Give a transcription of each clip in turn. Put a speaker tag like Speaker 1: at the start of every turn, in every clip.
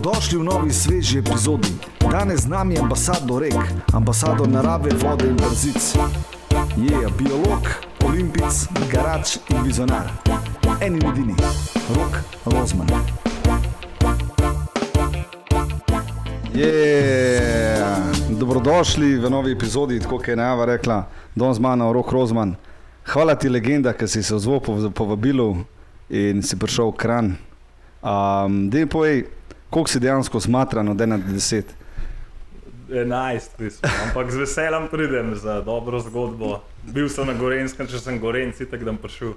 Speaker 1: Dobrodošli v novi sveži epizodi. Danes z nami je ambasador rek, ambasador narave, vode in brzic. Je biolog, olimpijec, garač in vizionar. En in edini, Rok Rozman. Dobrodošli v novi epizodi, tako kot je Najava rekla, danes z mano Rok Rozman. Hvala ti, legenda, ki si se odzval po vabilu in si prišel v Kranj. Dej mi povej, koliko si dejansko smatran od 1 do 10?
Speaker 2: 11, ampak z veseljem pridem za dobro zgodbo. Bil sem na Gorenjskem, če sem Gorenjci, tako da bom prišel.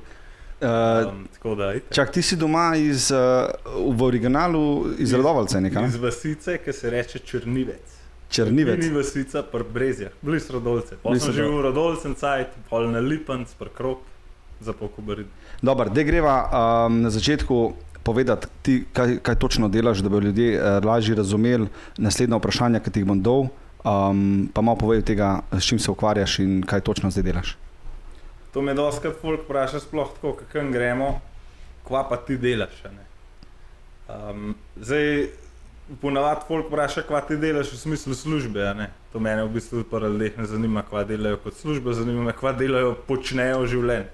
Speaker 1: Čak, ti si doma v originalu iz Radovalce nekaj?
Speaker 2: Iz vasice, ki se reče Črnivec.
Speaker 1: Črnivec?
Speaker 2: Ni vasica pri Brezjah, blizu Radovlce. Potem sem živel v Radovlcem cajt, pol na Lipanc, pri Krop, za Pokobarid.
Speaker 1: Dobro, dej greva na začetku povedati ti, kaj točno delaš, da bi ljudje lažje razumeli naslednja vprašanja, ki ti jih bom dal, pa malo povej tega, s čim se ukvarjaš in kaj točno zdaj delaš.
Speaker 2: To me dostikrat folk vpraša sploh tako, kakam gremo, kva pa ti delaš, ne? Zdaj, ponavadi folk vpraša, kva ti delaš v smislu službe, ne? To mene v bistvu par ljudeh ne zanima, kva delajo kot služba, zanima me, kva delajo, počnejo v življenju.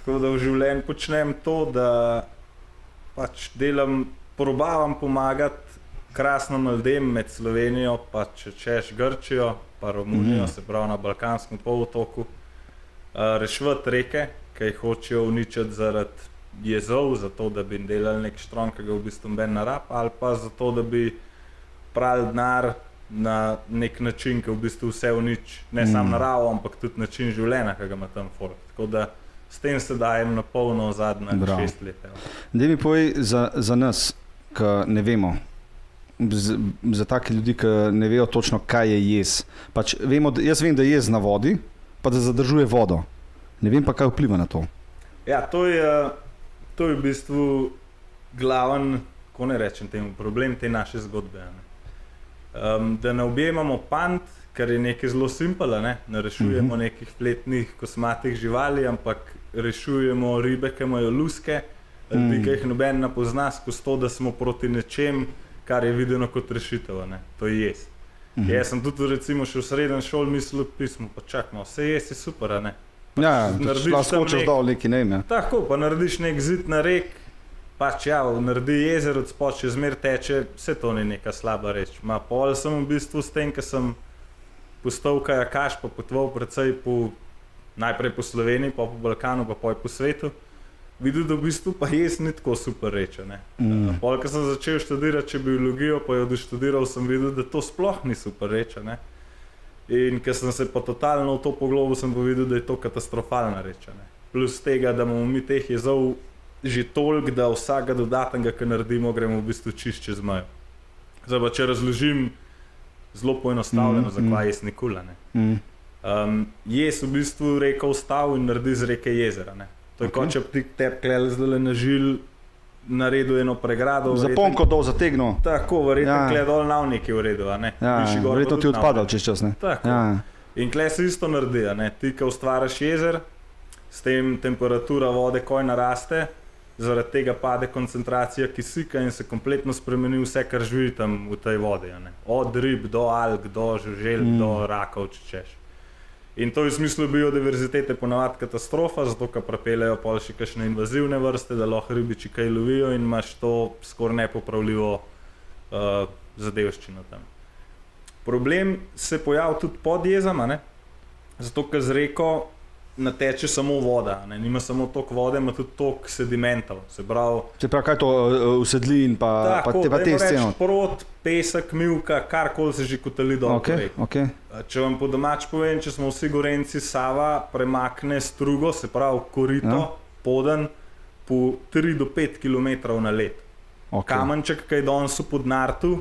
Speaker 2: Tako da v življenju počnem to, da pač delam, probavam pomagati krasnim ljudem med Slovenijo, pa če češ Grčijo, pa Romunijo, se pravi na Balkanskem polotoku, reševati reke, ki jih hočejo uničiti zaradi jezov, zato da bi delali nek štrom, ki ga v bistvu ben narab, ali pa zato, da bi prali denar na nek način, ki v bistvu vse uniči, ne samo naravo, ampak tudi način življenja, ki ga ima tam folk. Tako da s tem se dajem na polno zadnje 6 let.
Speaker 1: Dej mi povej za nas, ki ne vemo, za take ljudi, ki ne vejo točno, kaj je jez. Pač jaz vem, da je jez na vodi, pa da zadržuje vodo. Ne vem pa, kaj vpliva na to.
Speaker 2: Ja, to je v bistvu glaven, ko ne rečem temu, problem te naše zgodbe. Da ne objemamo pant, kar je nekaj zelo simpala, ne rešujemo nekih fletnih kosmatih živali, ampak rešujemo ribe, ki imajo luske, ki jih noben ne pozna, skozi to, da smo proti nečem, kar je videno kot rešitev, ne? To je jez. Jaz sem tudi recimo še v srednji šoli mislil pismo, pa čakamo, vse jez je super, ne?
Speaker 1: Ja, lahko hočeš dol neki ne.
Speaker 2: Tako, pa narediš nek zid na rek, pač ja, naredi jezer od spod, še zmer teče, vse to ni neka slaba reč. Pol sem v bistvu s tem, ker sem postal kajakaš, pa potoval precej najprej po Sloveniji, pa po Balkanu, pa po svetu, videl, da v bistvu pa jaz ni tako super reče. Pol, ko sem začel študirati biologijo, pa jo doštudiral, sem videl, da to sploh ni super reče. In ker sem se pa totalno v to poglobil, sem pa videl, da je to katastrofalna reče. Plus tega, da imamo mi teh jezov že toliko, da vsakega dodatnega, ki naredimo, gremo v bistvu čist čez mejo. Zdaj pa, če razložim zelo poenostavljeno, zakaj jaz nikoli. Jaz v bistvu reko vstav in naredi z reke jezera. To je kot če bi teb klel zdaj nažil, naredil eno pregrado.
Speaker 1: Zaponko dol zategnil.
Speaker 2: Tako, verjetno klej dol navnik je v redu.
Speaker 1: Verjetno ti odpadal čez čas.
Speaker 2: Tako. In klej se isto naredi. Ti, ki ustvaraš jezer, s tem temperatura vode koj naraste, zaradi tega pade koncentracija kisika in se kompletno spremeni vse, kar živi tam v tej vodi. Od rib do alg, do žuželk, do rakov, če češ. In to je v smislu biodiverzitete ponavadi katastrofa, zato ker pripeljejo pol še kakšne invazivne vrste, da lahko ribiči kaj lovijo in imaš to skoraj nepopravljivo zadevščino tam. Problem se pojavi tudi pod jezama, zato ker z reko nateče samo voda, nima samo tok vode, ima tudi tok sedimentov. Se pravi,
Speaker 1: kaj to usedlin pa te sceno?
Speaker 2: Prot, pesek, milka, karkoli se že kotali dol.
Speaker 1: Okay.
Speaker 2: Če vam po domač povem, če smo vsi Gorenjci, Sava premakne strugo, se pravi korito, poden po 3 do 5 km na let. Kamenček, ki je danes v Podnartu,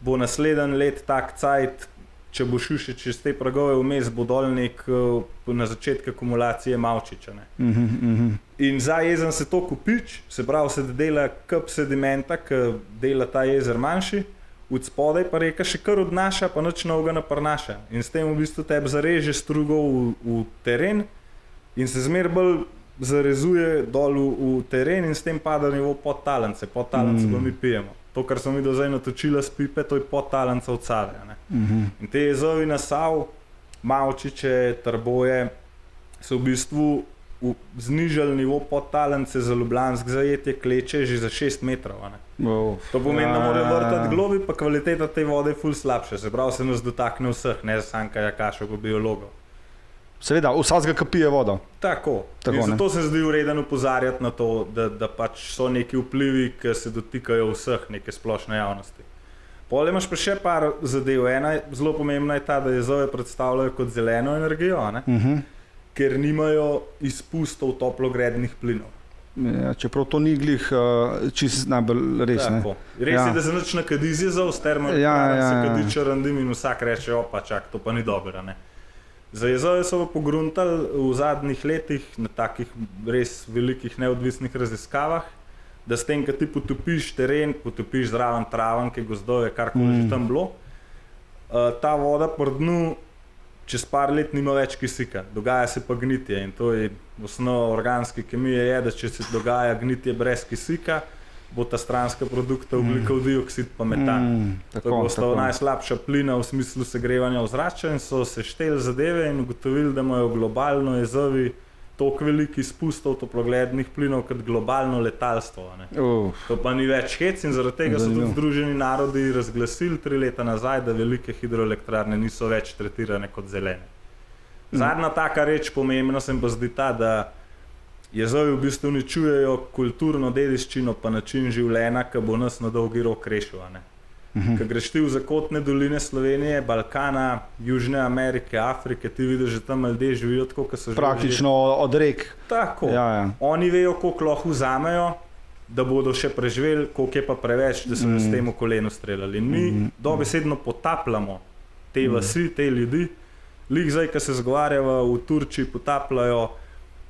Speaker 2: bo naslednji let tak cajt, če bo šel še čez te pragove vmes, bo dol nek na začetku akumulacije Mavčiča. In za jezen se to kupič, se pravi, se dela kup sedimenta, ki dela ta jezer manjši, od spodaj pa reka še kar odnaša, pa nič novega ne prinaša. In s tem v bistvu tebi zareže strugo v teren in se zmer bolj zarezuje dol v teren in s tem pada nivo podtalence. Podtalence pa mi pijemo. To, kar smo mi do zdaj natočili s pipe, to je podtalenca od Save. In te jezovi na Sav, Mavčiče, Trboje, so v bistvu znižali nivo podtalence za ljubljansk zajetje Kleče že za 6 metrov. To pomeni, da morajo vrtati globi, pa kvaliteta te vode je ful slabša. Se pravi, se nas dotakne vseh, ne samo kajakašev, pa biologov.
Speaker 3: Seveda, vsakega kapije vodo.
Speaker 2: Tako in zato se zdi vreden opozarjati na to, da pač so neki vplivi, ki se dotikajo vseh, neke splošne javnosti. Pole imaš pa še par zadev. Ena zelo pomembna je ta, da jezove predstavljajo kot zeleno energijo, ker nimajo izpustov toplogrednih plinov.
Speaker 3: Ja, čeprav to ni glih čisto najbolj res.
Speaker 2: Res je, da se nič ne kadi z jezov, s termoelektrarnami se kadi čarandim in vsak reče, opa čak, to pa ni dobro. Za jezove so pa pogruntali v zadnjih letih na takih res velikih neodvisnih raziskavah, da s tem, ko ti potopiš teren, potopiš zraven travanke, gozdove, karkoli že tam bilo, ta voda pri dnu čez par let nima več kisika, dogaja se pa gnitje in to je osnova organske kemije je, da če se dogaja gnitje brez kisika, bo ta stranska produkta ugljikov dioksid pa metan. To je postala najslabša plina v smislu segrevanja ozračja in so sešteli zadeve in ugotovili, da imajo globalno jezovi toliko velikih izpustov toplogrednih plinov kot globalno letalstvo. To pa ni več hec in zaradi tega so tudi Združeni narodi razglasili 3 leta nazaj, da velike hidroelektrarne niso več tretirane kot zelene. Zadnja taka reč pomembna se mi pa zdi ta, da jezovi v bistvu uničujejo kulturno dediščino pa način življenja, ki bo nas na dolgi rok rešil. Ko greš ti v zakotne doline Slovenije, Balkana, Južne Amerike, Afrike, ti vidiš, že tam ljudje živijo tako, kot so živeli.
Speaker 3: Praktično od rek.
Speaker 2: Tako. Oni vejo, koliko lahko vzamejo, da bodo še preživeli, koliko je pa preveč, da so s tem v koleno streljali. In mi dobesedno potapljamo te vasi, te ljudi. Lik zdaj, ko se zgovarjava v Turčiji, potapljajo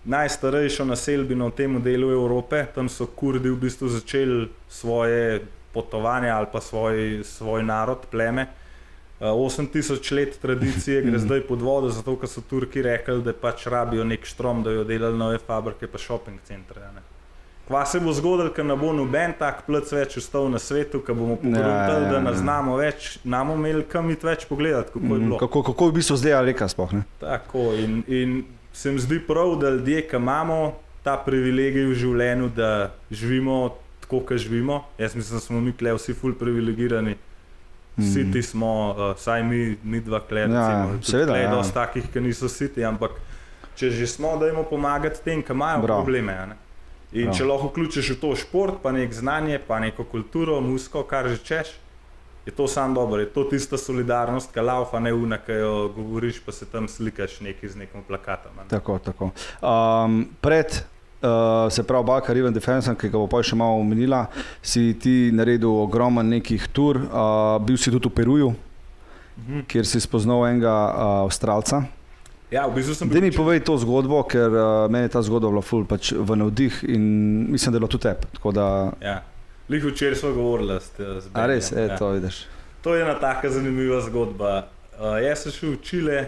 Speaker 2: najstarejšo naselbino v tem delu Evrope. Tam so Kurdi v bistvu začeli svoje potovanje ali pa svoj narod, pleme. 8000 let tradicije gre zdaj pod vodo, zato ker so Turki rekli, da pač rabijo nek štrom, da jo delali nove fabrike pa shopping centre. Kva se bo zgodilo, ker ne bo noben tak plec več ostal na svetu, ker bomo pogruntali, da ne znamo več, namo imeli kam iti več pogledati, kako je bilo.
Speaker 3: Kako v bistvu zdaj reka sploh, ne?
Speaker 2: Tako in se mi zdi prav, da ljudje, ki imamo ta privilegij v življenju, da živimo tako, kot živimo. Jaz mislim, da smo mi tukaj vsi ful privilegirani. Siti smo, saj mi dva tukaj, recimo. Tukaj je dosti takih, ki niso siti, ampak če že smo, dajmo pomagati tem, ki imajo probleme. In če lahko vključiš v to šport, pa nek znanje, pa neko kulturo, muziko, kar že češ, je to samo dobro. Je to tista solidarnost, ki laufa, ne una, ki jo govoriš, pa se tam slikaš nekaj z nekom plakatom.
Speaker 3: Tako. Pred se pravi Balkan River Defense, ki ga bo pa še malo omenila, si ti naredil ogromen nekih tur, bil si tudi v Peruju, kjer si spoznal enega Avstralca.
Speaker 2: Ja, v bistvu sem
Speaker 3: Daj mi povej to zgodbo, ker meni je ta zgodba bila ful pač v navdih in mislim, da je bilo tudi tebi, tako da... Ja,
Speaker 2: lih včeraj smo govorili z Benjem.
Speaker 3: A res, to vidiš.
Speaker 2: To je ena taka zanimiva zgodba. Jaz sem šel v Čile,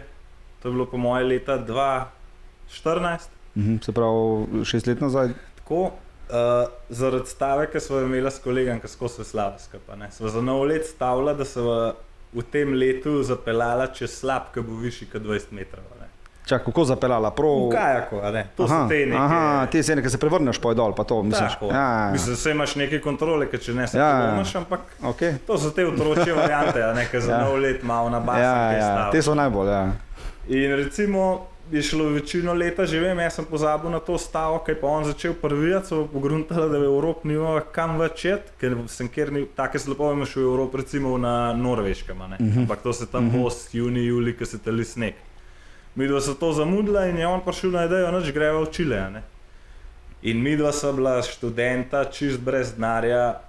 Speaker 2: to je bilo po moje leta 2014.
Speaker 3: Se pravi 6 let nazaj.
Speaker 2: Tako, zaradi stave, ki smo imeli s kolegom, ki skozi veslava skupaj. Sva za novo let stavila, da se v tem letu zapeljala čez slap, ki bo višji kot 20 metrov.
Speaker 3: Čak, kako zapeljala?
Speaker 2: V kajaku, to so te neke...
Speaker 3: te sene, ki se prevrneš poj dol, pa to misliš.
Speaker 2: Tako, mislim, da imaš neke kontrole, ker če ne se podomaš, ampak to so te otročje variante, ki za nov let malo na basen stavlja.
Speaker 3: Te so najbolj,
Speaker 2: In recimo, je šlo večino leta, že vem, jaz sem pozabil na to stavo, kaj pa on začel prvijati, so pogruntali, da v Evropi nima kam več jet, ker sem take slapove imaš v Evropi, recimo na Norveškem, ampak to se tam bo s juni, juli, ko se tali sneg. Midva so to zamudila in je on prišel na idejo, nič greva v Čile. In midva so bila študenta, čist brez denarja,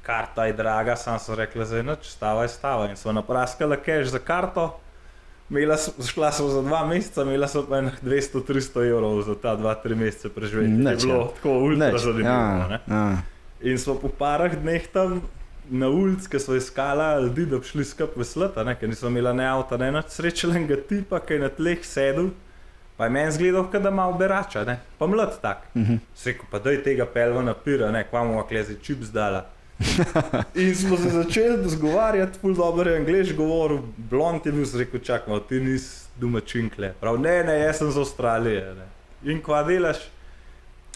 Speaker 2: karta je draga, sam so rekla, zdaj nič, stava je stava. In so napraskala cash za karto, šla so za 2 meseca, imela so pa 200-300 evrov za ta 2-3 mesece preživeti. Je bilo tako ultra zanimivo. In smo po parah dneh tam na ulici, ki so iskala ljudi, da bi šli skupaj veslati, ker niso imela ne avta, ne nič, srečenega tipa, ki je na tleh sedel, pa je meni zgledal, da malo berača, pa mlad tak. Se rekel, pa daj tega pelva na pira, kva mu kle zdaj čip zdala. In smo se začeli zgovarjati, ful dobro je angleš govoril, blond je bil, sem rekel, čak malo, ti nisi domačin kle. Prav, ne, jaz sem z Avstralije. Ne. In kva delaš?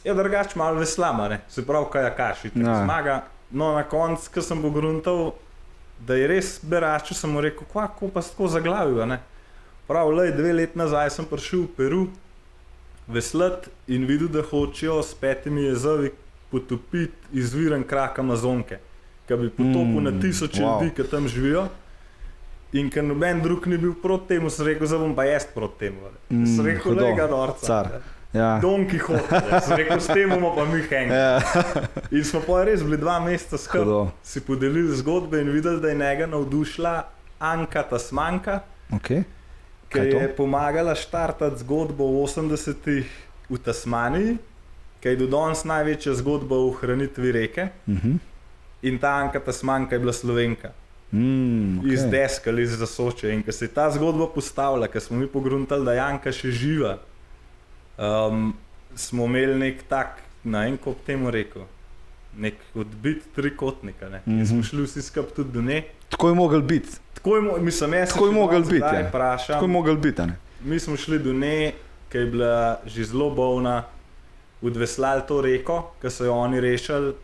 Speaker 2: Je drugač malo veslama, ne. Se pravi, kajakaš, in tako zmaga. No, na koncu, ko sem pogruntal, da je res beračil, sem mu rekel, ko pa tako zaglavil, ne. Prav, 2 leti nazaj sem prišel v Peru veslati in videl, da hočejo s 5 jezovi potopiti izviren krak Amazonke, ki bi potopil na 1000 ljudi, ki tam živijo. In ker noben drug ni bil proti temu, sem rekel, zdaj bom pa jaz proti temu. Sem rekel, lega norca.
Speaker 3: Ja.
Speaker 2: Don Quixote. Sem rekel, s tem bomo pa mi hengi. Ja. In smo pa res bili 2 meseca skupaj, si podelili zgodbe in videli, da je njega navdušila Anka Tasmanka,
Speaker 3: Okay.
Speaker 2: ki je pomagala štartati zgodbo v 80-ih v Tasmaniji, ki je do danes največja zgodba o ohranitvi reke. In ta Anka Tasmanka je bila Slovenka. Iz Deskal, iz Zasoče. In ko se je ta zgodba postavila, ko smo mi pogruntali, da je Anka še živa, smo imeli nek tak, ko bi temu rekel, nek odbit trikotnika. Ne? In smo šli vsi skupaj tudi do nje.
Speaker 3: Tako je mogel biti.
Speaker 2: Tako je mogel
Speaker 3: biti.
Speaker 2: Mi smo šli do nje, ki je bila že zelo bolna, odveslali to reko, ki so jo oni rešili,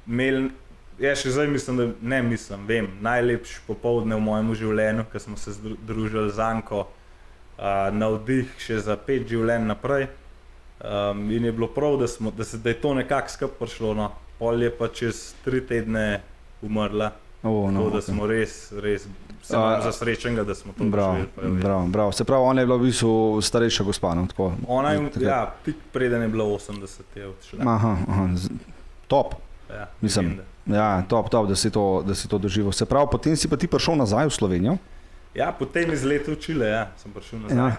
Speaker 2: imeli, še zdaj vem, najlepši popoldne v mojem življenju, ko smo se družili z Anko, navdih še za 5 življenj naprej. In je bilo prav, da je to nekako skupaj prišlo. No. Pol je pa čez 3 tedne umrla. Tako da smo res se imamo za srečenega, da smo to doživeli.
Speaker 3: Bravo. Se pravi, ona je bila v bistvu starejša gospa. No, tako.
Speaker 2: Ona je, tik preden je bila 80, je odšla.
Speaker 3: Aha, top.
Speaker 2: Ja,
Speaker 3: mislim, top, da si to doživel. Se pravi, potem si pa ti prišel nazaj v Slovenijo?
Speaker 2: Ja, potem iz leta v Čile, sem prišel nazaj.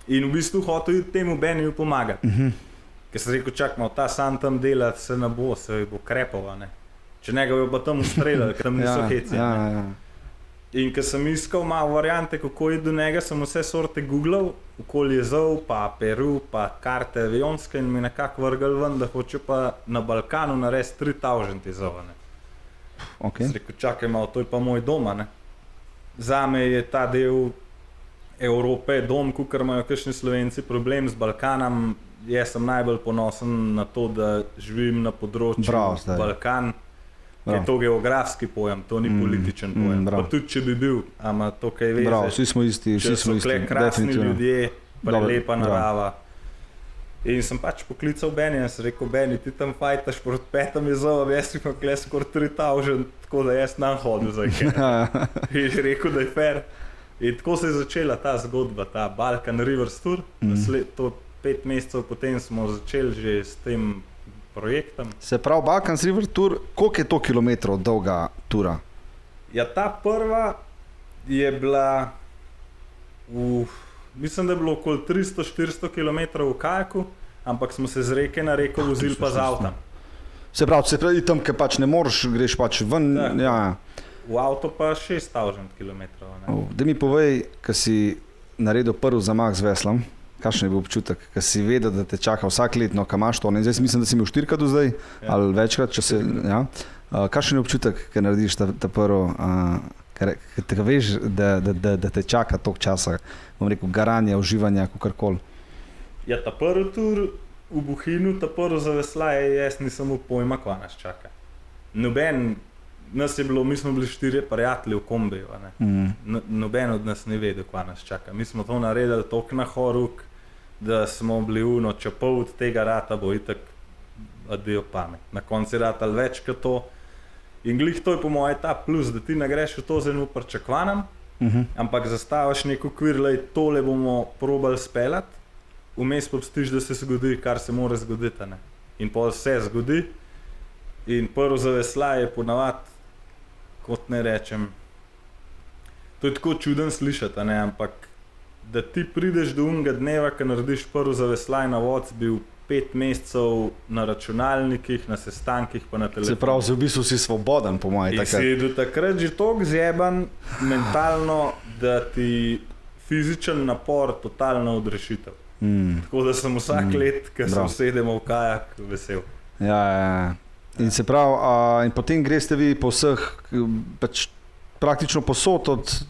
Speaker 2: In v bistvu hotel temu Beniju pomagati. Ker sem rekel, čak malo, ta sam tam dela, se ne bo, se bo krepova, ne. Če ne ga bi pa tam ustreljali, ker tam niso heci. In ker sem iskal malo variante, kako je do njega, sem vse sorte googlal, okoli jezov, pa Peru, pa karte avionske in mi nekako vrgal ven, da hoče pa na Balkanu narediti 3000 jezov. Sem rekel, čakaj malo, to je pa moj doma, ne. Zame je ta del Evrope dom, kukor imajo kakšni Slovenci problem z Balkanom. Jaz sem najbolj ponosen na to, da živim na področju Balkan. Je to geografski pojem, to ni političen pojem. Pa tudi, če bi bil, ama to kaj veze.
Speaker 3: Bravo, vsi smo isti.
Speaker 2: Če so kle krasni ljudje, prelepa narava. In sem pač poklical Benija in sem rekel, Beni, ti tam fajtaš proti 5 jezovom, jaz si pa kle skoraj 3000, tako da jaz nam hodil za kaj. In je rekel, da je fair. In tako se je začela ta zgodba, ta Balkan Rivers Tour. To 5 mesecev potem smo začeli že s tem projektom.
Speaker 3: Se pravi, Balkan Rivers Tour, koliko je to kilometrov dolga tura?
Speaker 2: Ja, ta prva je bila, mislim, da je bilo okoli 300-400 km v kajaku, ampak smo se z reke na reko vozili pa z avtom.
Speaker 3: Se pravi, tam, ker pač ne moreš, greš pač ven. Ja.
Speaker 2: V avto pa 6000 km.
Speaker 3: Da mi povej, ko si naredil prvi zamah z veslom, kakšen je bil občutek, ko si vedel, da te čaka vsak letno, ko imaš to. Zdaj mislim, da si imel 4 do zdaj, ali večkrat, če se... Ja. Kakšen je občutek, ko narediš ta prvi, ko veš, da te čaka toliko časa, bom rekel, garanja, uživanja, kakorkoli?
Speaker 2: Ja, ta prvi tur v Bohinju, ta prvi za veslaje, jaz nisem imel pojma, kva nas čaka. Nas je bilo, mi smo bili 4 prijatelji v kombiju, noben od nas ni vedel, kva nas čaka. Mi smo to naredili toliko na horuk, da smo bili če pol od tega rata bo itak adijo pamet. Na konci ratali več kot to. In glih to je po moje ta plus, da ti ne greš v to z enim pričakovanjem, ampak zastaviš nek okvir, tole bomo probali speljati, vmes pa pustiš, da se zgodi, kar se mora zgoditi. Ne? In pol se zgodi. In prvo za veslaje je ponavadi, kot ne rečem, to je tako čuden slišati, ampak da ti prideš do unega dneva, ko narediš prvo za veslaj na voc, bil 5 mesecev na računalnikih, na sestankih pa na telefonu.
Speaker 3: Se pravi, v bistvu si svoboden, po mojem.
Speaker 2: In si do takrat že toliko zjeban mentalno, da ti fizičen napor totalno odrešitev. Tako da sem vsak let, ko sem sedemo v kajak, vesel.
Speaker 3: Ja. In se pravi, in potem greste vi po vseh, pač praktično posod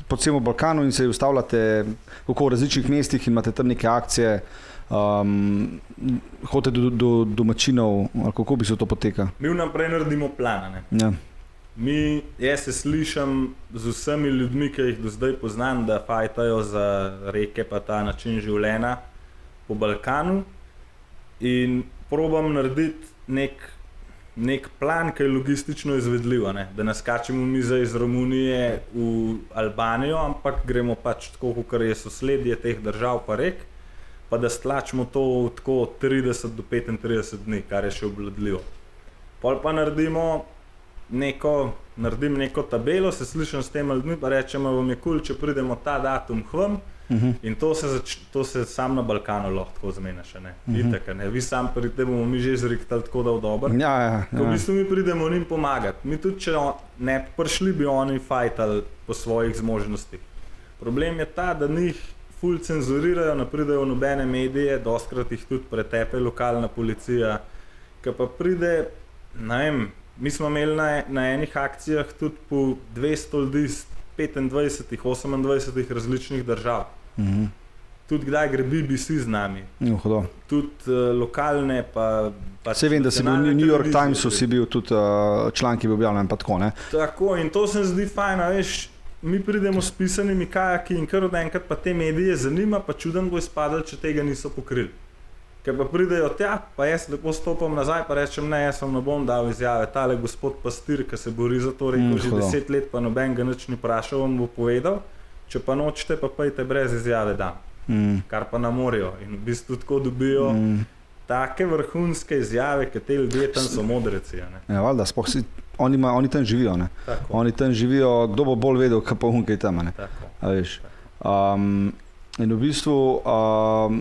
Speaker 3: po celem Balkanu in se ustavljate v različnih mestih in imate tam neke akcije, hodite do domačinov, ali kako bi se to poteka?
Speaker 2: Mi vnaprej naredimo plane.
Speaker 3: Ja.
Speaker 2: Jaz se slišam z vsemi ljudmi, ki jih do zdaj poznam, da fajtajo za reke pa ta način življenja po Balkanu in probam narediti nek plan, ki je logistično izvedljiv, da ne skačemo mi zdaj iz Romunije v Albanijo, ampak gremo pač tako, kot je sosledje teh držav pa rek, pa da stlačimo to tako 30 do 35 dni, kar je še obvladljivo. Pol pa naredim neko tabelo, se slišam s tem ljudmi, pa rečemo, vam je kul, če pridemo ta datum k vam, in to se sam na Balkanu lahko tako zmeniš, itak, vi sam pridete, bomo mi že zrihtali tako da v dobro.
Speaker 3: Ja.
Speaker 2: V bistvu mi pridemo njim pomagati. Mi tudi, če ne prišli, bi oni fajtali po svojih zmožnostih. Problem je ta, da njih ful cenzurirajo, ne pridejo v nobene medije, dostkrat jih tudi pretepe lokalna policija, ki pa pride, ne vem, mi smo imeli na enih akcijah tudi po 200 ljudi iz 25, 28 različnih držav. Tudi kdaj gre BBC z nami. Tudi lokalne pa
Speaker 3: se vem, da si bil v New York Timesu, si bil tudi članki bi objavljen pa tako, ne?
Speaker 2: Tako, in to se zdi fajn, veš, mi pridemo s pisanimi kajaki in kar od enkrat pa te medije zanima, pa čuden bo izpadal, če tega niso pokrili. Ker pa pridejo tja, pa jaz lepo stopam nazaj, pa rečem, ne, jaz vam ne bom dal izjave, tale gospod pastir, ki se bori za to, rekel že 10 let, pa noben ga nič ni vprašal, vam bo povedal, če pa nočete, pa pejte brez izjave dam. Kar pa ne morejo in v bistvu tako dobijo take vrhunske izjave, ki te ljudje tam so modreci.
Speaker 3: Ja, valjda, sploh si, oni tam živijo, ne?
Speaker 2: Tako.
Speaker 3: Oni tam živijo, kdo bo bolj vedel, kaj pa unkaj tam, ne?
Speaker 2: Tako.
Speaker 3: A veš. In v bistvu,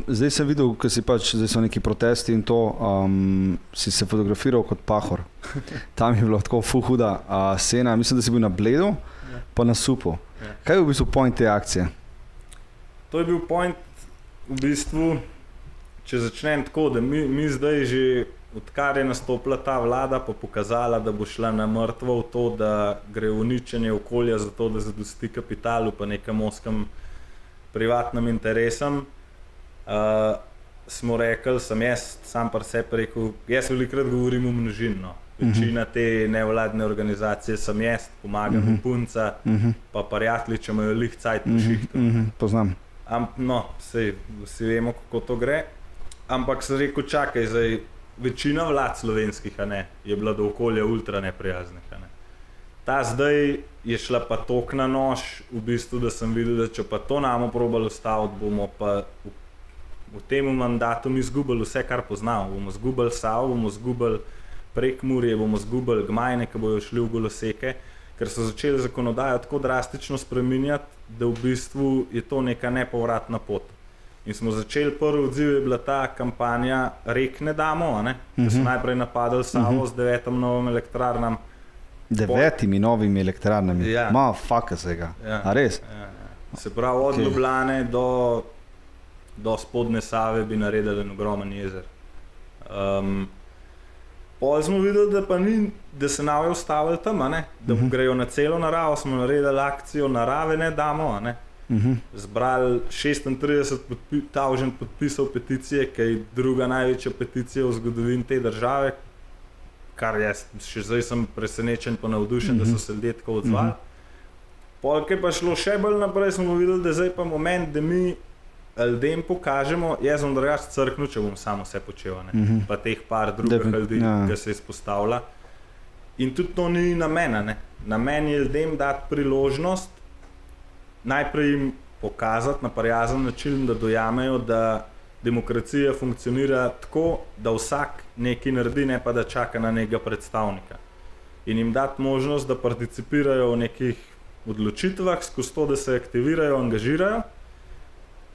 Speaker 3: zdaj sem videl, ker si pač, zdaj so neki protesti in to, si se fotografiral kot pahor. Tam je bilo tako huda scena, mislim, da si bil na Bledu, pa na Supu. Kaj je v bistvu point te akcije?
Speaker 2: To je bil point, v bistvu, če začnem tako, da mi zdaj že, odkar je nastopila ta vlada, pa pokazala, da bo šla na mrtvo v to, da gre uničenje okolja za to, da zadosti kapitalu, pa nekam oskem privatnim interesom, smo rekli, sem jaz sam pri sebi rekel, jaz velikrat govorim o množini. Večina te nevladne organizacije sem jaz, pomagam punca, pa prijatelji, če imajo lih cajt po šihtu.
Speaker 3: Poznam.
Speaker 2: No, sej, vsi vemo, kako to gre. Ampak sem rekel, čakaj, zdaj, večina vlad slovenskih je bila do okolja ultra neprijaznih. Ta zdaj je šla pa tok na nož, v bistvu, da sem videl, da če pa to namo probali ustaviti, bomo pa v tem mandatu mi izgubili vse, kar poznamo. Bomo izgubili Savo, bomo izgubili Prekmurje, bomo izgubili Gmajne, ki bojo šli v Goloseke, ker so začeli zakonodajo tako drastično spreminjati, da v bistvu je to neka nepovratna pot. In smo začeli, prvi odziv je bila ta kampanja Rek ne damo, ki so najprej napadali Savo z 9 novim elektrarnam.
Speaker 3: 9 novimi elektrarnami?
Speaker 2: Ja.
Speaker 3: Ma, fuck vsega.
Speaker 2: Ja.
Speaker 3: A res?
Speaker 2: Ja. Se pravi, od Ljubljane do spodnje Save bi naredili en ogromen jezer. Pol smo videli, da pa ni, da se nave ustavili tam, da grejo na celo naravo, smo naredili akcijo Narave ne damo, zbrali 36,000 podpisov peticije, ki je druga največja peticija v zgodovini te države, kar jaz še zdaj sem presenečen pa navdušen, da so se ljudje tako odzvali. Pol, ki pa šlo še bolj naprej, smo videli, da zdaj pa moment, da mi ljudem pokažemo, jaz bom drugače crknil, če bom samo vse počel, pa teh par drugih ljudi, ki se izpostavlja. In tudi to ni namen, namen je ljudem dati priložnost, najprej jim pokazati na prijazen način, da dojamejo, da demokracija funkcionira tako, da vsak nekaj naredi, ne pa da čaka na nekega predstavnika. In jim dati možnost, da participirajo v nekih odločitvah, skozi to, da se aktivirajo, angažirajo.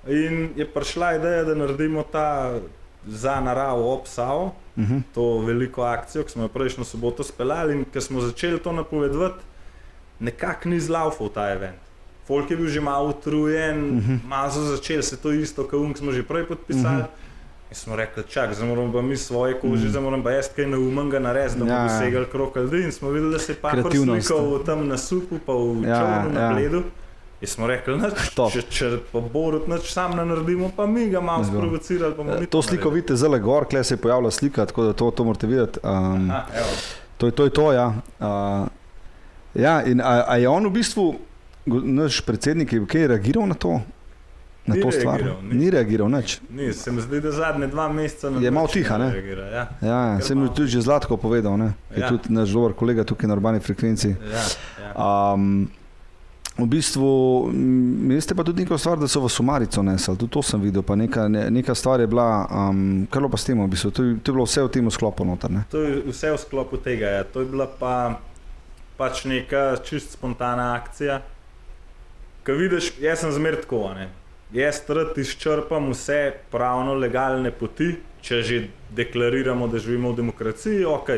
Speaker 2: In je prišla ideja, da naredimo ta za naravo ob Savo, to veliko akcijo, ki smo jo prejšnjo soboto speljali, in ko smo začeli to napovedovati, nekako ni zlaufal ta event. Folk je bil že malo utrujen, malo so začeli se to isto, kot smo že prej podpisali. In smo rekli, čak, zdaj moramo pa mi svoje koži, zdaj moramo pa jaz kaj neumnega narediti, da bomo dosegli krog ljudi. In smo videli, da se je Pahor slikal tam na supu, pa v čovnu na bledu. In smo rekli, če pa Borut nič sam ne naredimo, pa mi ga malo sprovocirali. Pa
Speaker 3: to sliko vidite zelo gor, kle se je pojavila slika, tako da to morate videti. To je to, ja. Ja, in a je on v bistvu, naš predsednik, je kaj reagiral na to? Na to stvar? Ni reagiral, nič.
Speaker 2: Ni, se mi zdi, da zadnje 2 meseca
Speaker 3: je malo tiha, ne? Ja, se mi tudi že Zlatko povedal, ne? Je tudi naš dober kolega tukaj na Urbani frekvenci. V bistvu, veste pa tudi neko stvar, da so v Sumarico nesli, tudi to sem videl, pa neka stvar je bila, kaj pa s tem v bistvu, to je bilo vse v tem sklopu noter, ne?
Speaker 2: To je vse v sklopu tega, ja. To je bila pač neka čist spontana akcija. Ko vidiš, jaz sem zmer tako, ne? Jaz rad izčrpam vse pravno legalne poti, če že deklariramo, da živimo v demokraciji, ok,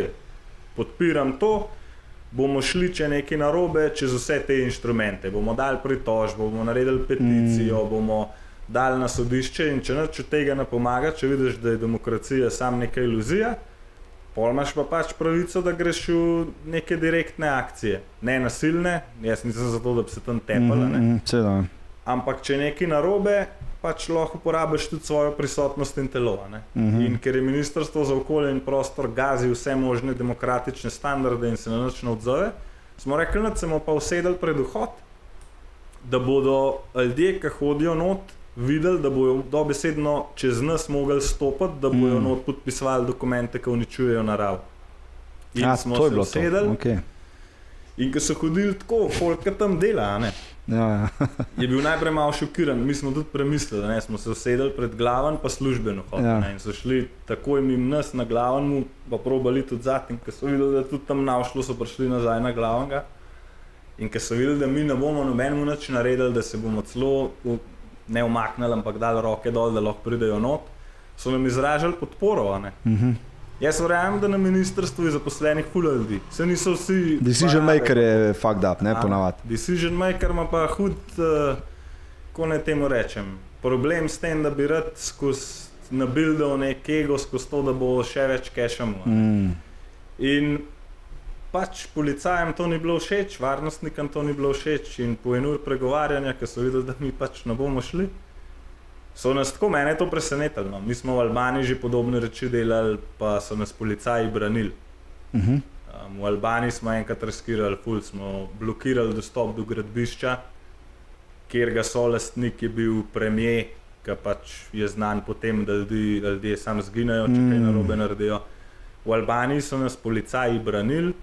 Speaker 2: podpiram to, bomo šli, če nekaj narobe, čez vse te inštrumente, bomo dali pritožbo, bomo naredili peticijo, bomo dali na sodišče in če nič od tega ne pomaga, če vidiš, da je demokracija sam neka iluzija, pol imaš pa pač pravico, da greš v neke direktne akcije, ne nasilne, jaz nisem zato, da bi se tam tepala, ne. Ampak če nekaj narobe, pač lahko uporabiš tudi svojo prisotnost in telo. In ker je Ministrstvo za okolje in prostor gazi vse možne demokratične standarde in se na nič ne odzove, smo rekli, da se bomo pa usedeli pred vhod, da bodo ljudje, ki hodijo not, videli, da bojo dobesedno čez nas mogli stopiti, da bojo not podpisovali dokumente, ki uničujejo naravo. In smo se usedeli. In ko so hodili tako, folk tam dela, ne? Je bil najprej malo šokiran, mi smo tudi premislili, ne? Smo se usedeli pred glaven pa službeno hod, in so šli takoj mimo nas na glavenmu, pa probali tudi zat, in ko so videli, da tudi tam navšlo, so prišli nazaj na glavenga. In ko so videli, da mi ne bomo nobenemu nič naredili, da se bomo celo ne umaknili, ampak dali roke dol, da lahko pridejo not, so nam izražali podporo, ne? Jaz verjamem, da na ministrstvu je zaposlenih ful ljudi. Se niso vsi...
Speaker 3: Decision maker je fucked up, ne, ponavad.
Speaker 2: Decision maker ima pa hud, ko ne temu rečem, problem s tem, da bi rad skozi nabildal nek ego, skozi to, da bo še več kešamo. In pač policajem to ni bilo všeč, varnostnikom to ni bilo všeč in po en ur pregovarjanja, ko so videli, da mi pač ne bomo šli, so nas tako, mene je to presenetilo, no. Mi smo v Albaniji že podobne reči delali, pa so nas policaji branili. V Albaniji smo enkrat riskirali ful, smo blokirali dostop do gradbišča, kjer ga solastnik je bil premier, ki pač je znan po tem, da ljudje sam zginejo, če kaj narobe naredijo. V Albaniji so nas policaji branili,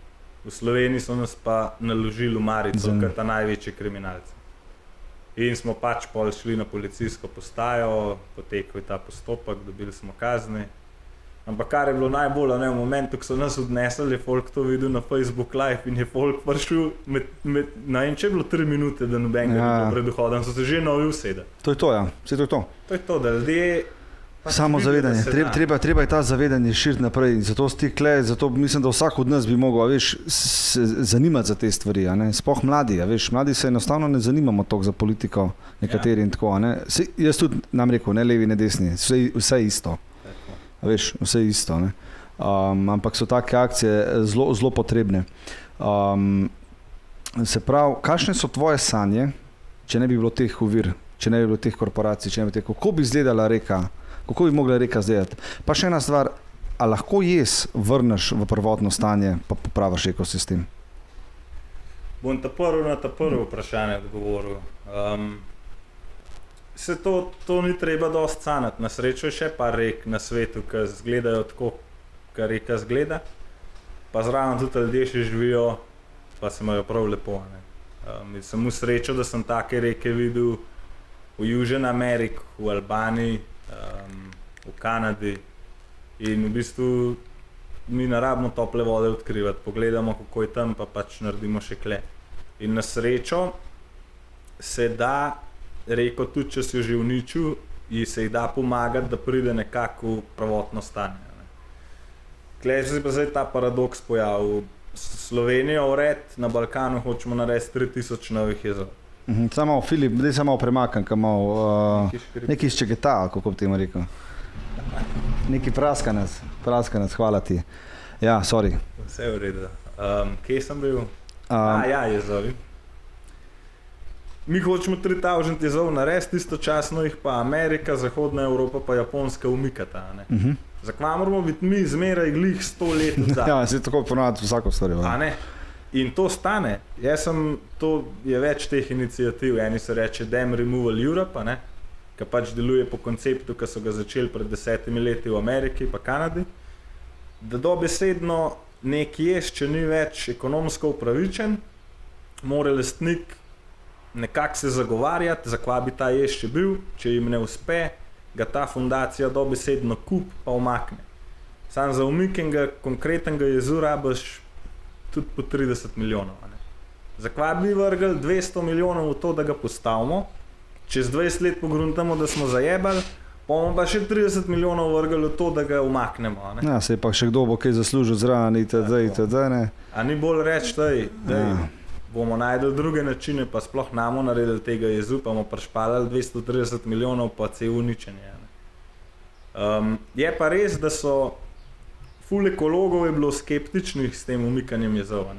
Speaker 2: v Sloveniji so nas pa naložili v Marico, ker ta največji kriminalci. In smo pač pol šli na policijsko postajo, potekal je ta postopek, dobili smo kazni. Ampak kar je bilo najbolj, v momentu, ko so nas odnesli, je folk to videl na Facebook Live in je folk prišel če je bilo 3 minute, da nobenega ni bilo pred vhodom, so se že novi usedeli.
Speaker 3: To je to, ja. Vse to je to.
Speaker 2: To je to, da ljudje...
Speaker 3: Samo zavedanje, treba je ta zavedanje širiti naprej, zato mislim, da vsak od nas bi mogel, se zanimati za te stvari, sploh mladi, mladi se enostavno ne zanimamo toliko za politiko, nekateri in tako, jaz tudi nam rekel, ne levi, ne desni, vse isto, vse isto, ampak so take akcije zelo potrebne. Se pravi, kakšne so tvoje sanje, če ne bi bilo teh ovir, če ne bi bilo teh korporacij, če ne bi kako bi izgledala reka, kako bi mogla reka zdajati? Pa še ena stvar, a lahko jaz vrneš v prvotno stanje, pa popraviš ekosistem?
Speaker 2: Bom na ta prvo vprašanje odgovoril. Se to ni treba dosti sanjati. Na srečo je še par rek na svetu, ki izgledajo tako, kar reka izgleda, pa zraven tudi ljudje še živijo, pa se imajo prav lepo. Sem v srečo, da sem take reke videl v Južni Ameriki, v Albaniji, v Kanadi in v bistvu mi ne rabimo tople vode odkrivati, pogledamo, kako je tam, pa pač naredimo še kle. In na srečo se da, reko tudi, če si jo že uničil, ji se ji da pomagati, da pride nekako v prvotno stanje. Kle se pa zdaj ta paradoks pojavil. Slovenijo ured, na Balkanu hočemo narediti 3000 novih jezov.
Speaker 3: Samo Filip, daj se malo premakam, nekaj iz Čegeta, kako bi temu rekel. Neki praskanac, hvala ti. Ja, sorry.
Speaker 2: Vse je v redu. Kje sem bil? Ja, jezovi. Mi hočemo 3000 jezov narediti, istočasno jih pa Amerika, Zahodna Evropa pa Japonska umikata. Zakaj moramo biti mi zmeraj glih 100 let odzad?
Speaker 3: Ja, se tako ponavljati vsako stvar.
Speaker 2: In to stane. To je več teh inicijativ. Eni se reče Dam Removal Europe, ki pač deluje po konceptu, ki so ga začeli pred 10 leti v Ameriki pa Kanadi, da dobesedno nek jez, če ni več ekonomsko upravičen, mora lastnik nekako se zagovarjati, zakaj bi ta jez še bil, če jim ne uspe, ga ta fundacija dobesedno kup pa umakne. Sam za umik enega konkretnega jezu rabiš tudi po 30 milijonov. Zakaj bi vrgli 200 milijonov v to, da ga postavimo, čez 20 let pogruntamo, da smo zajebali, pa bomo pa še 30 milijonov vrgli v to, da ga umaknemo.
Speaker 3: Ja, se pa še kdo bo kaj zaslužil zraven, itd.
Speaker 2: A ni bolj reči, da bomo najdeli druge načine, pa sploh namo naredili tega jezu, pa bomo prišpalali 230 milijonov, pa cel uničenje. Je pa res, da so ful ekologov je bilo skeptičnih s tem umikanjem jezov.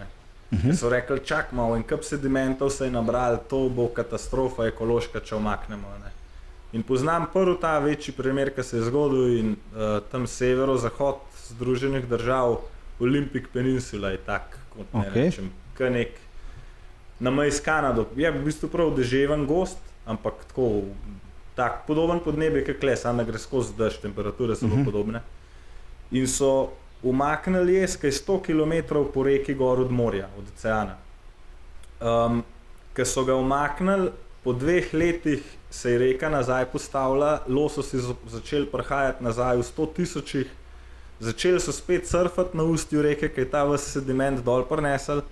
Speaker 2: So rekli, čak malo, in kup sedimentov se je nabrali, to bo katastrofa ekološka, če umaknemo. In poznam prvi ta večji primer, ki se je zgodil in tam severo-zahod Združenih držav, Olympic Peninsula je tak, kot ne rečem, nek na meji s Kanado. Je v bistvu prav deževen gost, ampak tak podoben podnebje, kot kle, samo da gre skozi dež, temperature so podobne. In so umaknili jez, kaj 100 km po reki gor od morja, od oceana. Ko so ga umaknili, po 2 letih se je reka nazaj postavila, lososi so začeli prihajati nazaj v 100 000, začeli so spet surfati na ustju reke, kaj ta ves sediment dol prinesel,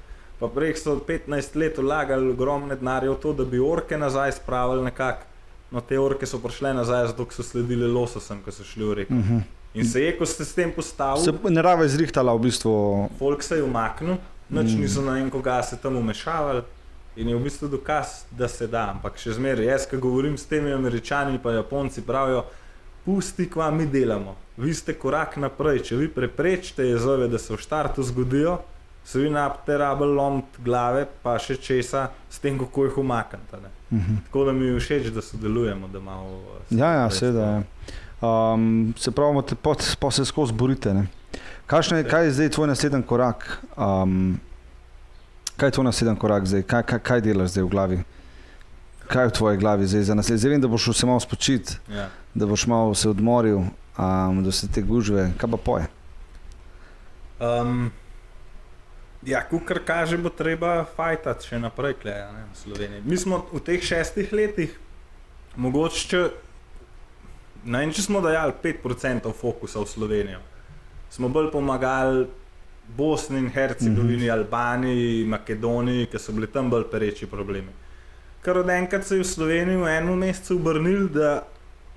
Speaker 2: pa prej so 15 let vlagali ogromne denarje v to, da bi orke nazaj spravili nekako. No, te orke so prišle nazaj, zato so sledili lososem, ko so šli v reko. In se je, ko ste s tem postavili...
Speaker 3: Se narava izrihtala v bistvu...
Speaker 2: Folk se je umaknil, nič niso na koga se tam umešavali in je v bistvu dokaz, da se da. Ampak še zmeraj, jaz, ko govorim s temi Američani pa Japonci, pravijo, pusti, kva mi delamo. Vi ste korak naprej, če vi preprečite jezove, da se v štartu zgodijo, se vi napite rabili lomiti glave, pa še česa, s tem, kako jih umaknete. Tako da mi je všeč, da sodelujemo, da malo...
Speaker 3: Ja, seveda je. Se pravimo, pa se skozi borite. Kaj je zdaj tvoj naslednji korak? Kaj je tvoj naslednji korak zdaj? Kaj delaš zdaj v glavi? Kaj je v tvoji glavi zdaj za naslednji? Zdaj vem, da boš se malo spočit, da boš malo se odmoril, da se te gužve. Kaj pa poje?
Speaker 2: Ja, kukar kaže, bo treba fajtati še naprej v Sloveniji. Mi smo v teh 6 letih, mogoče če smo dajali 5% fokusa v Slovenijo, smo bolj pomagali Bosni in Hercegovini, Albaniji, Makedoniji, ki so bili tam bolj pereči problemi. Kar od enkrat se je v Sloveniji v enem mesecu obrnil, da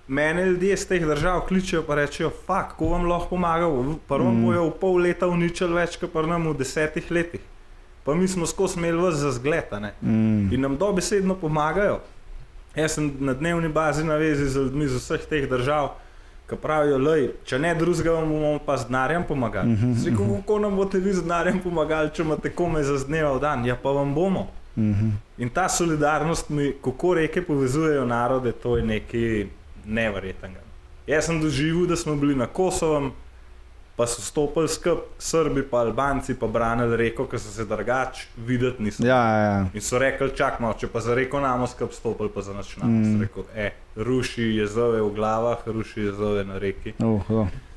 Speaker 2: mene ljudje z teh držav kličejo pa rečejo, ko vam lahko pomagal, prvom bojo v pol leta uničili več, kot pa nam v 10 letih. Pa mi smo skozi imeli vas za zgled, in nam dobesedno pomagajo. Jaz sem na dnevni bazi na vezi z ljudmi z vseh teh držav, ki pravijo, če ne drugega, bomo pa z denarjem pomagali. Kako nam boste vi z denarjem pomagali, če imate komaj za dneva v dan? Ja, pa vam bomo. In ta solidarnost mi, kako reke povezujejo narode, to je nekaj neverjetnega. Jaz sem doživel, da smo bili na Kosovem, pa so stopili skup Srbi pa Albanci pa branili reko, ker so se drugače videti niso. In so rekli, čak malo, če pa za reko namo skup stopili, pa za naš namo. So rekli, ruši jezove v glavah, ruši jezove na reki.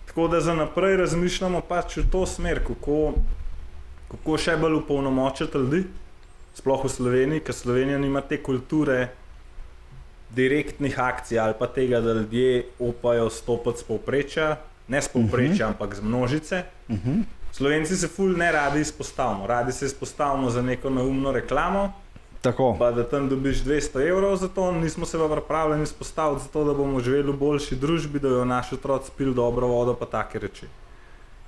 Speaker 2: Tako da za naprej razmišljamo pač v to smer, kako še bolj upolnomočiti ljudi, sploh v Sloveniji, ker Slovenija nima te kulture direktnih akcij ali pa tega, da ljudje opajo stopiti s povprečja, ne s povprečja, ampak z množice. Slovenci se ful ne radi izpostavimo. Radi se izpostavimo za neko neumno reklamo, pa da tam dobiš 200 evrov za to, nismo se pa pripravljeni izpostaviti za to, da bomo živeli v boljši družbi, da jo naši otroci pili dobro vodo, pa take reči.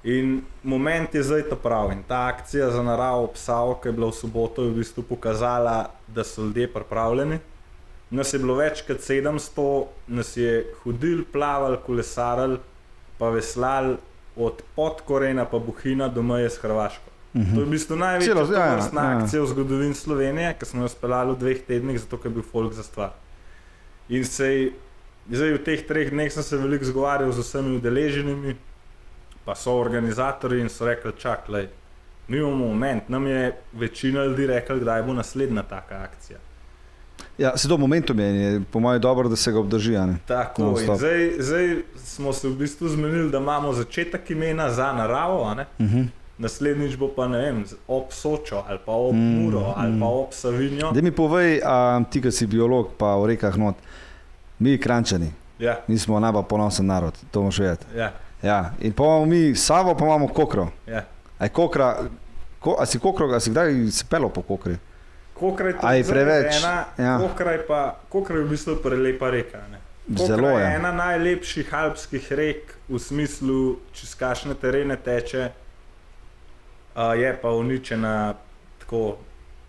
Speaker 2: In moment je zdaj ta prav. In ta akcija za naravo Psavo, ki je bila v soboto, je v bistvu pokazala, da so ljudje pripravljeni. Nas je bilo več kot 700, nas je hodil, plaval, kolesaril, pa veslali od Podkorena pa Bohinja do meje s Hrvaško. To je v bistvu največja tovrstna akcija v zgodovini Slovenije, ki smo jo speljali v 2 tednih, zato ker je bil folk za stvar. In zdaj v teh 3 dneh sem se veliko zgovarjal z vsemi udeleženimi, pa so organizatorji in so rekli, čakaj, mi imamo moment, nam je večina ljudi rekla, kdaj bo naslednja taka akcija.
Speaker 3: Ja, se to momentum je po mojem dobro, da se ga obdrži.
Speaker 2: Tako, in zdaj smo se v bistvu zmenili, da imamo začetek imena za naravo, ne? Naslednjič bo pa, ne vem, ob Sočo ali pa ob Muro ali pa ob Savinjo.
Speaker 3: Da mi povej, ti, ki si biolog, pa v rekah not, mi Kranjčani, nismo najbolj ponosen narod, to moš vedeti. Ja. In pa imamo mi Savo, pa imamo Kokro. A je Kokra, a si kdaj se pelil po Kokri?
Speaker 2: Kokra je tudi preveč ena, Kokra je v bistvu prelepa reka. Kokra je ena najlepših alpskih rek v smislu, čez kakšne terene teče, je pa uničena, tako,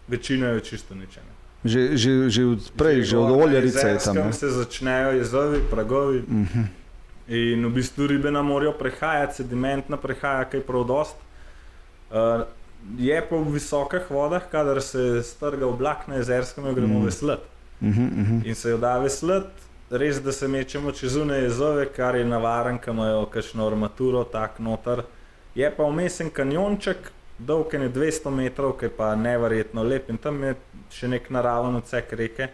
Speaker 2: večina je čisto uničena.
Speaker 3: Že od Oljarice je tam.
Speaker 2: Tam se začnejo jezovi, pragovi in v bistvu ribe na morju prehajati, sedimentna prehaja kaj prav dost. Je pa v visokih vodah, kadar se strga oblak na Jezerskem, jo gremo veslati. In se jo da veslati, res da se mečemo čez une jezove, kar je navaren, ki imajo kakšno armaturo, tak noter. Je pa vmesen kanjonček, dolg je 200 metrov, ki je pa neverjetno lep in tam je še nek naraven odsek reke.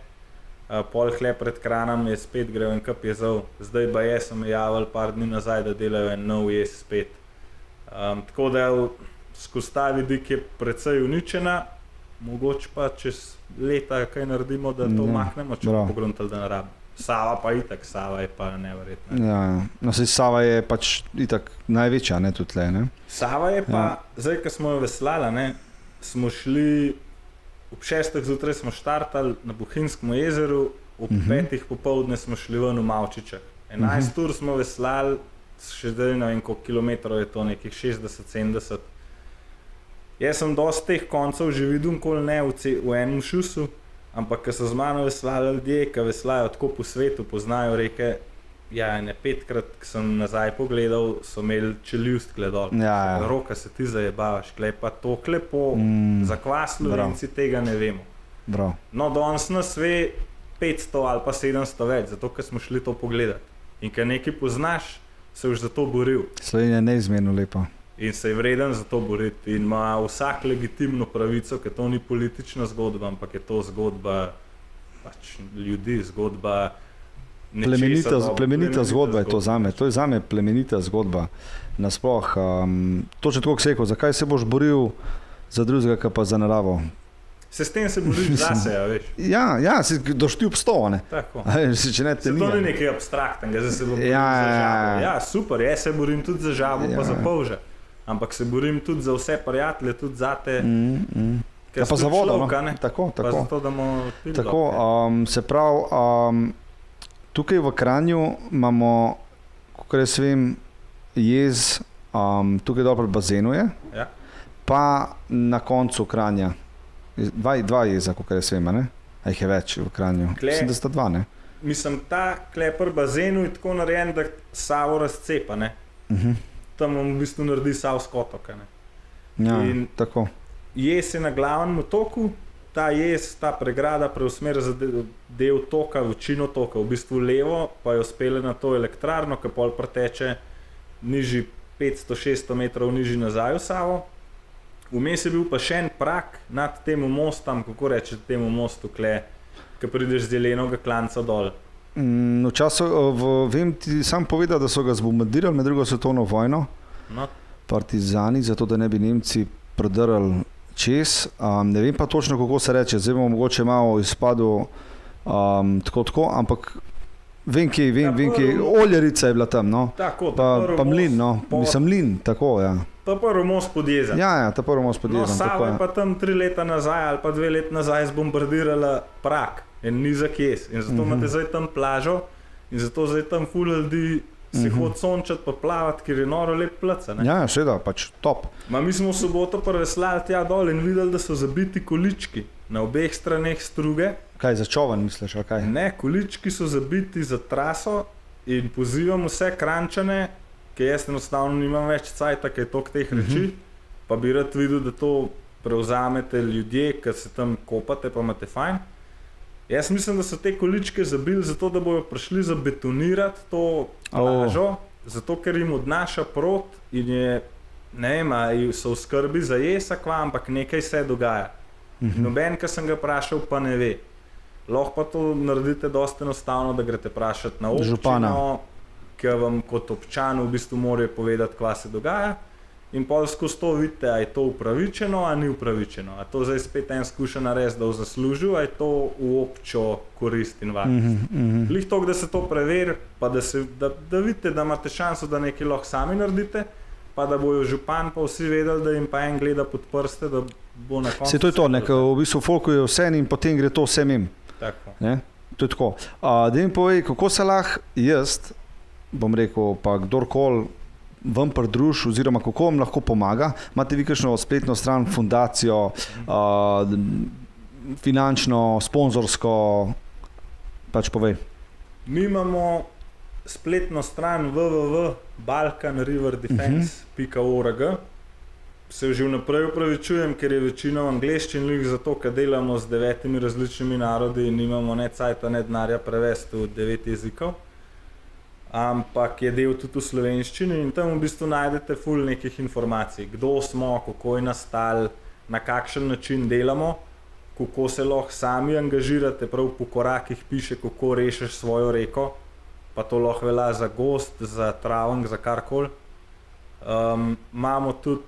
Speaker 2: Pol hle pred Kranjem je spet grejo en kup jezov. Zdaj pa so me javili par dni nazaj, da delajo en nov jez spet. Tako da skozi ta vidik je precej uničena, mogoče pa čez leta kaj naredimo, da to umaknemo, če bomo pogruntali, da narabimo. Sava pa itak, Sava je pa neverjetna.
Speaker 3: Ja. No, Sava je pač itak največja, ne, tudi tle, ne?
Speaker 2: Sava je pa, zdaj, ko smo jo veslala, ne, smo šli, ob 6. zjutraj smo štartali na Bohinjskem jezeru, ob 5. popoldne smo šli ven v Mavčičah. 11 ur smo veslali, še zdaj ne vem, koliko kilometrov je to, nekih 60-70. Jaz sem dosti teh koncev že videl, nikoli ne v enem šusu, ampak ko so z mano veslali ljudje, ki veslajo tako po svetu, poznajo reke, ne 5-krat, ko sem nazaj pogledal, so imeli čeljust gledal. Roka se ti zajebavaš, klej pa to klepo, za kvas Slovenci tega ne vemo. No, danes nas ve 500 ali pa 700 več, zato ker smo šli to pogledati. In ker nekaj poznaš, se už za to boril.
Speaker 3: Slovenija je neizmerno lepa.
Speaker 2: In se je vreden za to boriti in ima vsak legitimno pravico, ker to ni politična zgodba, ampak je to zgodba pač ljudi, zgodba nečesa.
Speaker 3: Plemenita zgodba je to zame, to je zame plemenita zgodba. Nasploh, točno tako se rekel, zakaj se boš boril za drugega, pa za naravo?
Speaker 2: Se s tem se boriš zase, veš?
Speaker 3: Ja, si došti obstova, ne?
Speaker 2: Tako.
Speaker 3: Se
Speaker 2: to ni nekaj abstraktnega, zdaj se bom boril za žabo. Ja, super, jaz se borim tudi za žabo, pa za polža. Ampak se borim tudi za vse prijatelje, tudi zate, ker
Speaker 3: pa za vodo,
Speaker 2: človka, ne?
Speaker 3: Tako.
Speaker 2: Pa zato, da bomo pili
Speaker 3: tako, se pravi, tukaj v Kranju imamo, kakor jaz vem, jez, tukaj dobro bazenu je, pa na koncu Kranja. Dva jeza, kakor jaz vem, ne? A jih je več v Kranju. Mislim, da sta dva, ne?
Speaker 2: Mislim, ta klepr bazenu je tako narejen, da Savo razcepa, ne? Tam v bistvu naredi Savsko otok.
Speaker 3: Ja, tako.
Speaker 2: Jez je na glavnem otoku, ta pregrada preusmeri za del toka, večino toka, v bistvu levo, pa jo spele na to elektrarno, ki pol preteče nižji 500-600 metrov nižji nazaj v Savo. Vmes je bil pa še en prak nad temu mostom, kako reče temu mostu, ki prideš z Jelenega klanca dol.
Speaker 3: Vem ti sam povedal, da so ga zbombardirali med drugo svetovno vojno, partizani, zato da ne bi Nemci prodrli čez. Ne vem pa točno, kako se reče, zdaj bomo mogoče malo izpadel tako, ampak vem, kje, Oljarica je bila tam, no.
Speaker 2: Tako,
Speaker 3: pa Mlin, no, mislim Mlin, tako, ja.
Speaker 2: Ta prvi most pod jezom.
Speaker 3: Ja, ta prvi most pod jezom.
Speaker 2: No, Sava je pa tam 3 leta nazaj ali pa 2 leta nazaj zbombardirala Prak, en nizak jez. In zato imate zdaj tam plažo in zato zdaj tam ful ljudi se hodi sončati pa plavati, ker je noro lep plac.
Speaker 3: Ja, seveda, pač top.
Speaker 2: Mi smo v soboto preveslali tja dol in videli, da so zabiti količki na obeh straneh struge.
Speaker 3: Kaj, za čovan misliš, ali kaj?
Speaker 2: Ne, količki so zabiti za traso in pozivam vse Kranjčane, ker jaz enostavno nimam več cajta, ker je toliko teh reči, pa bi rad videl, da to prevzamete ljudje, ki se tam kopate, pa imate fajn. Jaz mislim, da so te količke zabili zato, da bojo prišli zabetonirati to plažo, zato ker jim odnaša prot in je, ne vem, ali so v skrbi za jesakva, ampak nekaj se dogaja. Noben, ki sem ga vprašal, pa ne ve. Lahko pa to naredite dosti enostavno, da greste vprašati na občino, ki vam kot občan v bistvu morajo povedati, kva se dogaja. In pol skozi to vidite, a je to upravičeno, a ni upravičeno. A to zdaj spet en skuša narediti, da v zaslužil, a je to v občo korist in varnost. Lih toliko, da se to preveri, pa da vidite, da imate šanso, da nekaj lahko sami naredite, pa da bojo župan pa vsi vedeli, da jim pa en gleda pod prste, da bo na koncu...
Speaker 3: Se to je to, v bistvu folku je vse in potem gre to vsem im.
Speaker 2: Tako.
Speaker 3: Ne? To je tako. Da mi povej, kako se lahko jaz, bom rekel, pa kdorkoli vam pridruži, oziroma kako vam lahko pomaga? Imate vi kakšno spletno stran, fundacijo, finančno, sponzorsko, pač povej.
Speaker 2: Mi imamo spletno stran www.balkanriverdefense.org. Se že vnaprej upravičujem, ker je večina v angleščini, zato ker delamo z 9 različnimi narodi in nimamo ne cajta, ne denarja prevesti v 9 jezikov. Ampak je del tudi v slovenščini in tam v bistvu najdete ful nekih informacij. Kdo smo, kako je nastal, na kakšen način delamo, kako se lahko sami angažirate, prav po korakih piše, kako rešiš svojo reko, pa to lahko velja za gozd, za travnik, za karkoli. Imamo tudi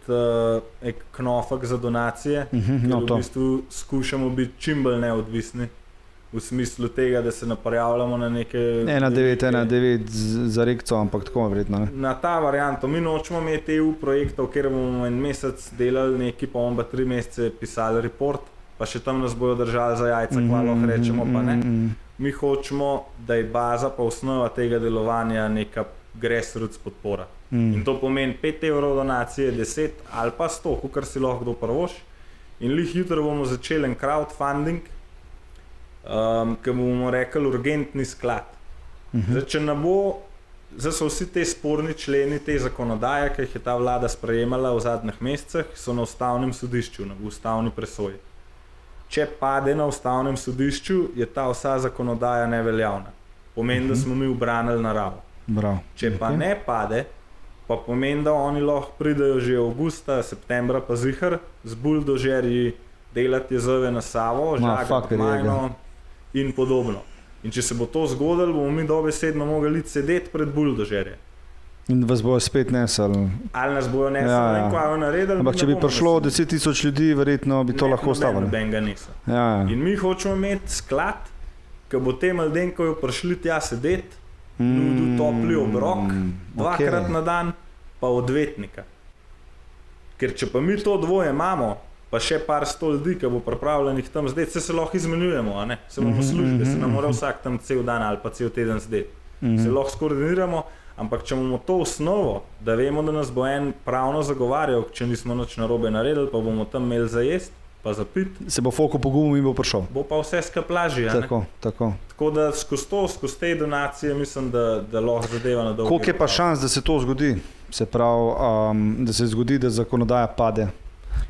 Speaker 2: knofek za donacije, kjer v bistvu skušamo biti čim bolj neodvisni. V smislu tega, da se ne prijavljamo na neke...
Speaker 3: 1,919 za rekco, ampak tako verjetno.
Speaker 2: Na ta varianto. Mi nočemo imeti EU projektov, kjer bomo en mesec delali neki, pa bomo 3 mesece pisali report, pa še tam nas bojo držali za jajca, kva lahko rečemo, pa ne. Mi hočemo, da je baza pa osnova tega delovanja neka grassroots podpora. In to pomeni 5 evrov donacije, 10 ali pa 100, kakor si lahko kdo prvoši. In lih jutro bomo začeli en crowdfunding, ki bomo rekli urgentni sklad. Zdaj, če ne bo, zdaj so vsi te sporni členi te zakonodaje, ki jih je ta vlada sprejemala v zadnjih mesecih, so na ustavnem sodišču, v ustavni presoji. Če pade na ustavnem sodišču, je ta vsa zakonodaja neveljavna. Pomeni, da smo mi ubranili naravo. Če pa ne pade, pa pomeni, da oni lahko pridejo že avgusta, septembra pa zihar z buldožerji delati jezove na Savo, žagati Majno in podobno. In če se bo to zgodilo, bomo mi dobesedno mogli sedeti pred buldožerje.
Speaker 3: In vas bojo spet nesali.
Speaker 2: Ali nas bojo nesali, kaj jo naredili.
Speaker 3: Ampak če bi prišlo 10,000 ljudi, verjetno bi to lahko ostalo.
Speaker 2: In mi hočemo imeti sklad, ki bo tem ljudem, ko jo prišli tja sedeti, nudil topli obrok, 2krat na dan, pa odvetnika. Ker če pa mi to dvoje imamo, pa še par 100 ljudi, ki bo pripravljenih tam zdaj, se lahko izmenjujemo, a ne? Se bomo služili, se nam mora vsak tam cel dan ali pa cel teden zdeti. Se lahko skoordiniramo, ampak če imamo to osnovo, da vemo, da nas bo en pravno zagovarjal, če nismo nič narobe naredili, pa bomo tam imeli za jesti, pa za pit.
Speaker 3: Se bo folk pogumil in bo prišel.
Speaker 2: Bo pa vse skaplaži, a ne?
Speaker 3: Tako.
Speaker 2: Tako da skozi te donacije mislim, da lahko zadeva na dolgi.
Speaker 3: Koliko je pa šans, da se to zgodi? Se pravi, da se zgodi, da zakonodaja pade,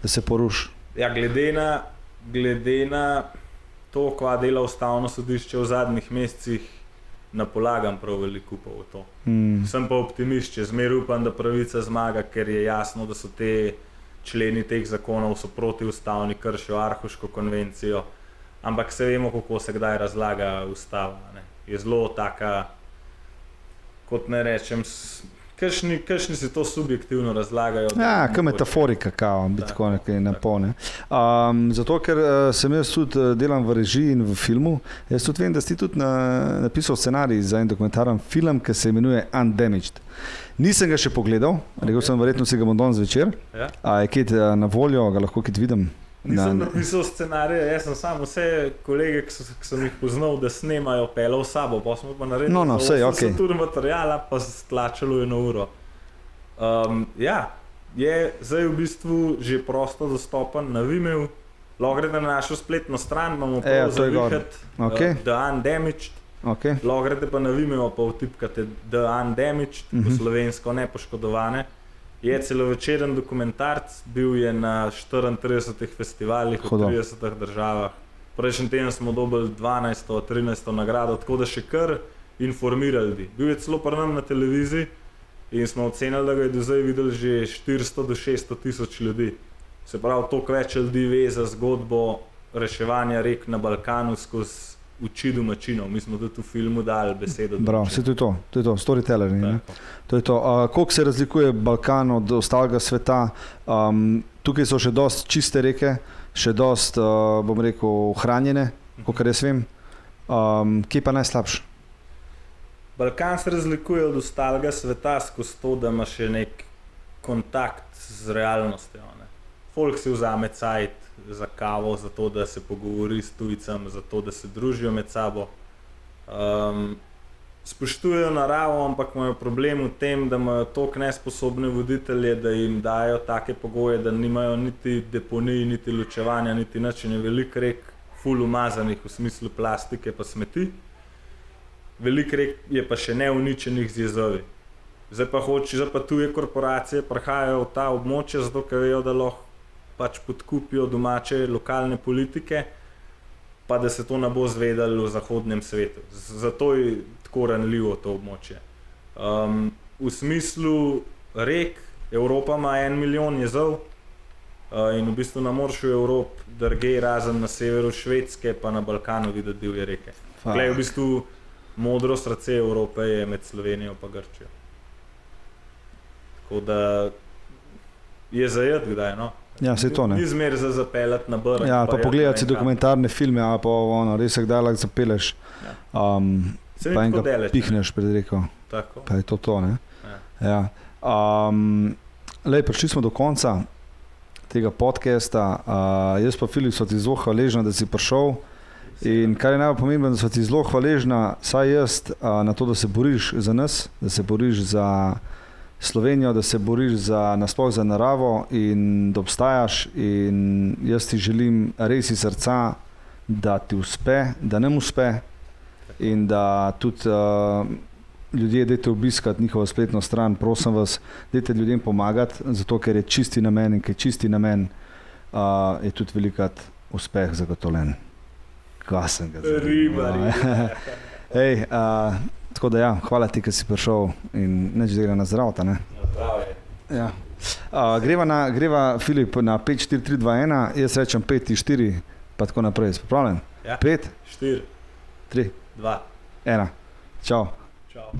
Speaker 3: da se poruši?
Speaker 2: Ja, glede na to, kva dela ustavno sodišče v zadnjih mesecih, napolagam prav veliko upov v to. Sem pa optimist, če zmer upam, da pravica zmaga, ker je jasno, da so te členi teh zakonov so protiustavni, kršijo Arhuško konvencijo, ampak se vemo, kako se kdaj razlaga ustava. Ne? Je zelo taka, kot ne rečem, kakšni si to subjektivno razlagajo.
Speaker 3: Ja, kot metaforika, kao, bi tako nekaj napolne. Zato, ker sem jaz tudi delam v režiji in v filmu, jaz tudi vem, da si tudi napisal scenarij za en dokumentaren film, ki se imenuje Undamaged. Nisem ga še pogledal, rekel sem, verjetno si ga bom danes zvečer.
Speaker 2: Ja?
Speaker 3: A je kje na voljo, ga lahko kje vidim?
Speaker 2: Nisem napisal scenarija, jaz sem samo vse kolege, ki sem jih poznal, da snemajo pelal sabo, pa smo pa naredili tur materijala, pa stlačalo je na uro. Ja, je zdaj v bistvu že prosto dostopen na Vimeo, lahko grede na našo spletno stran, imamo prav zavihati The Undamaged
Speaker 3: Okay.
Speaker 2: Lahko greste pa na Vimeo, pa vtipkate The Undamaged, po slovensko nepoškodovane. Je celovečeren dokumentarc, bil je na 34 festivalih v 30 državah. Prejšnji teden smo dobili 12. 13. nagrado, tako da še kar informirali bi. Bil je celo pri nam na televiziji in smo ocenili, da ga je do zdaj videli že 400 do 600 tisoč ljudi. Se pravi, toliko več ljudi ve za zgodbo reševanja rek na Balkanu skozi oči domačinov. Mi smo tudi v filmu dali besedo.
Speaker 3: Bravo, vse to je to, storyteller. To je to. Koliko se razlikuje Balkan od ostalega sveta? Tukaj so še dosti čiste reke, še dosti, bom rekel, ohranjene, kolikor jaz vem. Kje pa najslabše?
Speaker 2: Balkan se razlikuje od ostalega sveta skozi to, da ima še nek kontakt z realnostjo. Folk si vzame cajt za kavo, za to, da se pogovori s tujcem, za to, da se družijo med sabo. Spoštujejo naravo, ampak imajo problem v tem, da imajo toliko nesposobne voditelje, da jim dajo take pogoje, da nimajo niti deponij, niti ločevanja, niti nič. Je veliko rek ful umazanih v smislu plastike pa smeti. Veliko rek je pa še neuničenih z jezovi. Zdaj pa tuje korporacije prihajajo v ta območja, zato ker vejo, da lahko pač podkupijo domače lokalne politike, pa da se to ne bo zvedalo v zahodnem svetu. Zato je tako ranljivo to območje. V smislu rek, Evropa ima 1 milijon jezov in v bistvu ne moreš v Evropi drugje razen na severu Švedske pa na Balkanu videti divje reke. Tukaj v bistvu modro srce Evrope je med Slovenijo pa Grčijo. Tako da je zajeti kdaj, no?
Speaker 3: Ja, se to ne.
Speaker 2: Ni zmer za zapeljati na brn.
Speaker 3: Ja, pa pogledati si dokumentarne filme, a pa ono, res se kdaj lahko zapeleš, pa enega pihneš pred reko.
Speaker 2: Tako.
Speaker 3: Pa je to, ne? Ja. Lej, prišli smo do konca tega podcasta. Jaz pa, Filip, sva ti zelo hvaležna, da si prišel. In kar je najbolj pomembno, da sva ti zelo hvaležna, saj jaz, na to, da se boriš za nas, da se boriš za Slovenijo, da se boriš nasploh za naravo in da obstajaš, in jaz ti želim res iz srca, da ti uspe, da nam uspe in da tudi ljudje dajte obiskati njihovo spletno stran, prosim vas, dajte ljudem pomagati, zato ker je čisti namen in ker je čisti namen, je tudi velikat uspeh zagotovljen. Kva sem ga
Speaker 2: Riba.
Speaker 3: Ej, tako da ja, hvala ti, ker si prišel in neč da gre na zdravta, ne?
Speaker 2: Na zdravje.
Speaker 3: Ja. Greva, Filip, na 5, 4, 3, 2, 1, jaz rečem 5, 4, pa tako naprej. Si pripravljen?
Speaker 2: Ja.
Speaker 3: 5,
Speaker 2: 4,
Speaker 3: 3,
Speaker 2: 2,
Speaker 3: 1. Čau.
Speaker 2: Čau.